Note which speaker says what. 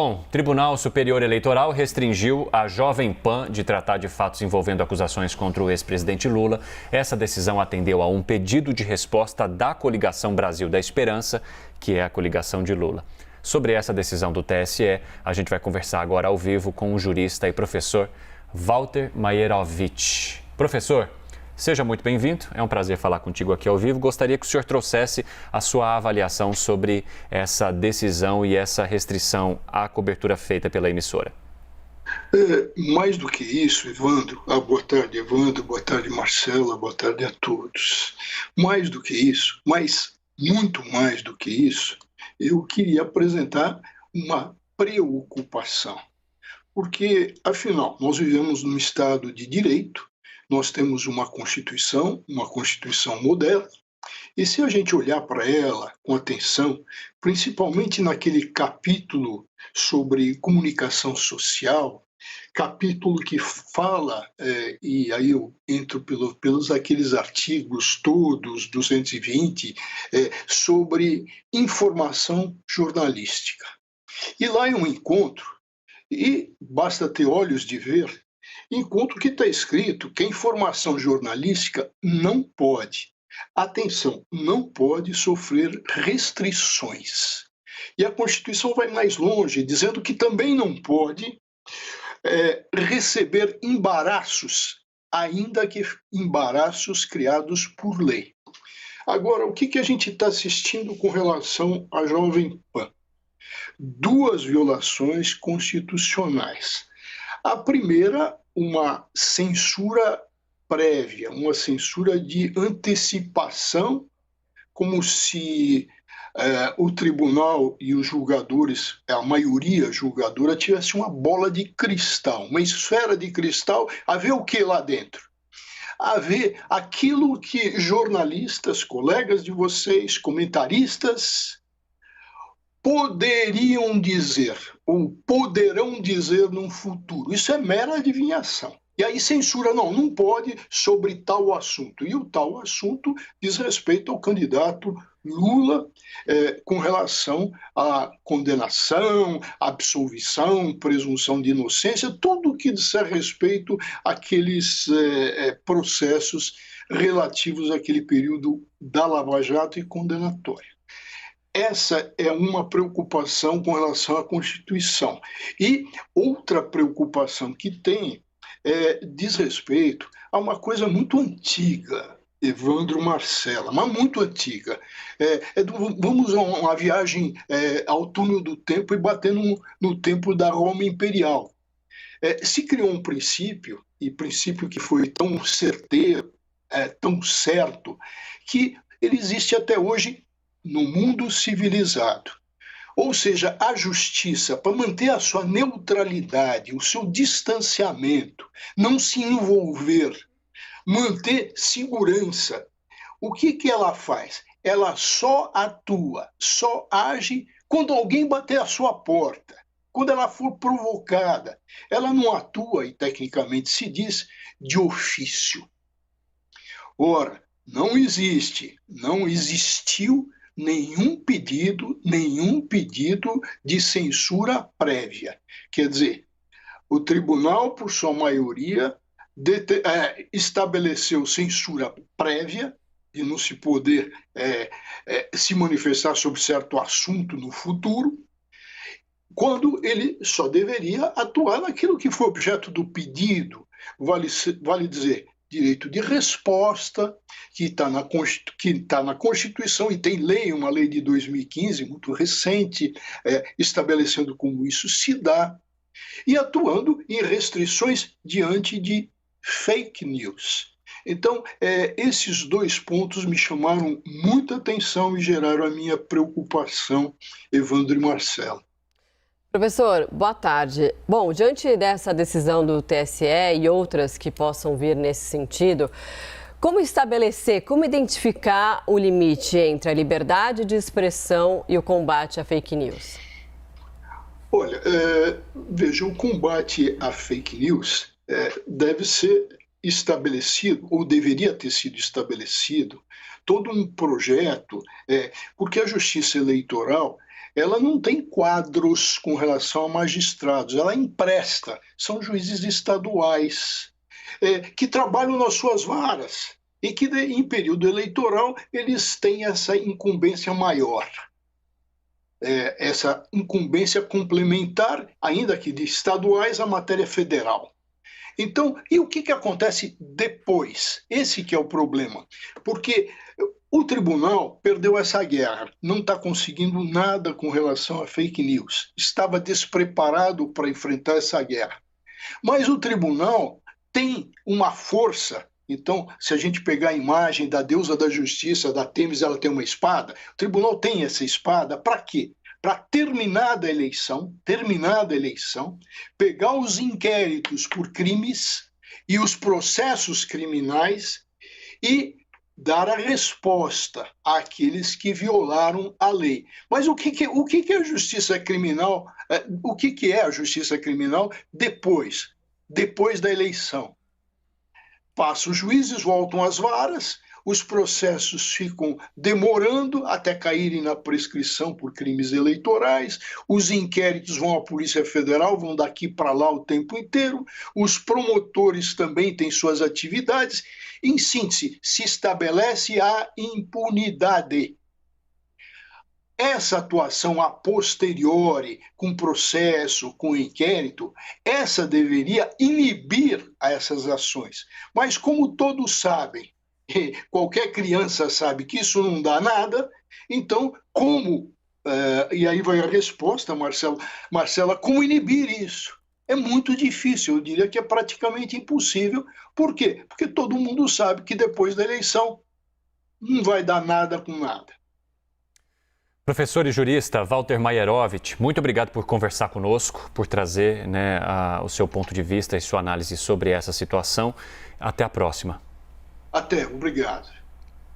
Speaker 1: Bom, Tribunal Superior Eleitoral restringiu a Jovem Pan de tratar de fatos envolvendo acusações contra o ex-presidente Lula. Essa decisão atendeu a um pedido de resposta da coligação Brasil da Esperança, que é a coligação de Lula. Sobre essa decisão do TSE, a gente vai conversar agora ao vivo com o jurista e professor Walter Maierovitch. Professor, seja muito bem-vindo, é um prazer falar contigo aqui ao vivo. Gostaria que o senhor trouxesse a sua avaliação sobre essa decisão e essa restrição à cobertura feita pela emissora.
Speaker 2: Mais do que isso, Evandro, boa tarde, Evandro, boa tarde, Marcela, boa tarde a todos. Mais do que isso, mas muito mais do que isso, eu queria apresentar uma preocupação. Porque, afinal, nós vivemos num Estado de direito, nós temos uma Constituição moderna, e se a gente olhar para ela com atenção, principalmente naquele capítulo sobre comunicação social, capítulo que fala, e aí eu entro pelos aqueles artigos todos, 220, sobre informação jornalística. E lá eu encontro, e basta ter olhos de ver, encontro que está escrito que a informação jornalística não pode, atenção, não pode sofrer restrições. E a Constituição vai mais longe, dizendo que também não pode receber embaraços, ainda que embaraços criados por lei. Agora, o que a gente está assistindo com relação à Jovem Pan? Duas violações constitucionais. A primeira, uma censura prévia, uma censura de antecipação, como se o tribunal e os julgadores, a maioria julgadora, tivesse uma bola de cristal, uma esfera de cristal, a ver o que lá dentro? A ver aquilo que jornalistas, colegas de vocês, comentaristas, poderiam dizer, ou poderão dizer no futuro. Isso é mera adivinhação. E aí censura, não pode sobre tal assunto. E o tal assunto diz respeito ao candidato Lula com relação à condenação, absolvição, presunção de inocência, tudo que disser respeito àqueles processos relativos àquele período da Lava Jato e condenatório. Essa é uma preocupação com relação à Constituição. E outra preocupação que tem diz respeito a uma coisa muito antiga, Evandro, Marcela, mas muito antiga. Vamos a uma viagem ao túnel do tempo e bater no tempo da Roma Imperial. Se criou um princípio, e princípio que foi tão certeiro, tão certo, que ele existe até hoje no mundo civilizado. Ou seja, a justiça, para manter a sua neutralidade, o seu distanciamento, não se envolver, manter segurança, o que ela faz? Ela só atua, só age quando alguém bater a sua porta, quando ela for provocada. Ela não atua, e tecnicamente se diz, de ofício. Ora, não existiu nenhum pedido de censura prévia. Quer dizer, o tribunal, por sua maioria, estabeleceu censura prévia, de não se poder se manifestar sobre certo assunto no futuro, quando ele só deveria atuar naquilo que foi objeto do pedido, vale dizer, direito de resposta, que está na Constituição, e tem lei, uma lei de 2015, muito recente, estabelecendo como isso se dá, e atuando em restrições diante de fake news. Então, esses dois pontos me chamaram muita atenção e geraram a minha preocupação, Evandro e Marcelo.
Speaker 3: Professor, boa tarde. Bom, diante dessa decisão do TSE e outras que possam vir nesse sentido, como estabelecer, como identificar o limite entre a liberdade de expressão e o combate à fake news?
Speaker 2: Olha, veja, o combate à fake news deve ser estabelecido, ou deveria ter sido estabelecido, todo um projeto, porque a Justiça Eleitoral ela não tem quadros com relação a magistrados, ela empresta, são juízes estaduais que trabalham nas suas varas e que em período eleitoral eles têm essa incumbência maior. Essa incumbência complementar, ainda que de estaduais, à matéria federal. Então, e o que acontece depois? Esse que é o problema, porque o tribunal perdeu essa guerra, não está conseguindo nada com relação a fake news, estava despreparado para enfrentar essa guerra. Mas o tribunal tem uma força. Então, se a gente pegar a imagem da deusa da justiça, da Têmis, ela tem uma espada. O tribunal tem essa espada para quê? Para terminada a eleição, pegar os inquéritos por crimes e os processos criminais e dar a resposta àqueles que violaram a lei. Mas o que é a justiça criminal? O que é a justiça criminal depois da eleição? Passa, os juízes voltam às varas, os processos ficam demorando até caírem na prescrição por crimes eleitorais, os inquéritos vão à Polícia Federal, vão daqui para lá o tempo inteiro, os promotores também têm suas atividades. Em síntese, se estabelece a impunidade. Essa atuação a posteriori, com processo, com inquérito, essa deveria inibir essas ações. Mas como todos sabem, qualquer criança sabe que isso não dá nada, então e aí vai a resposta, Marcela, como inibir isso? É muito difícil, eu diria que é praticamente impossível. Por quê? Porque todo mundo sabe que depois da eleição não vai dar nada com nada.
Speaker 1: Professor e jurista Walter Maierovitch, muito obrigado por conversar conosco, por trazer o seu ponto de vista e sua análise sobre essa situação. Até a próxima.
Speaker 2: Até, obrigado.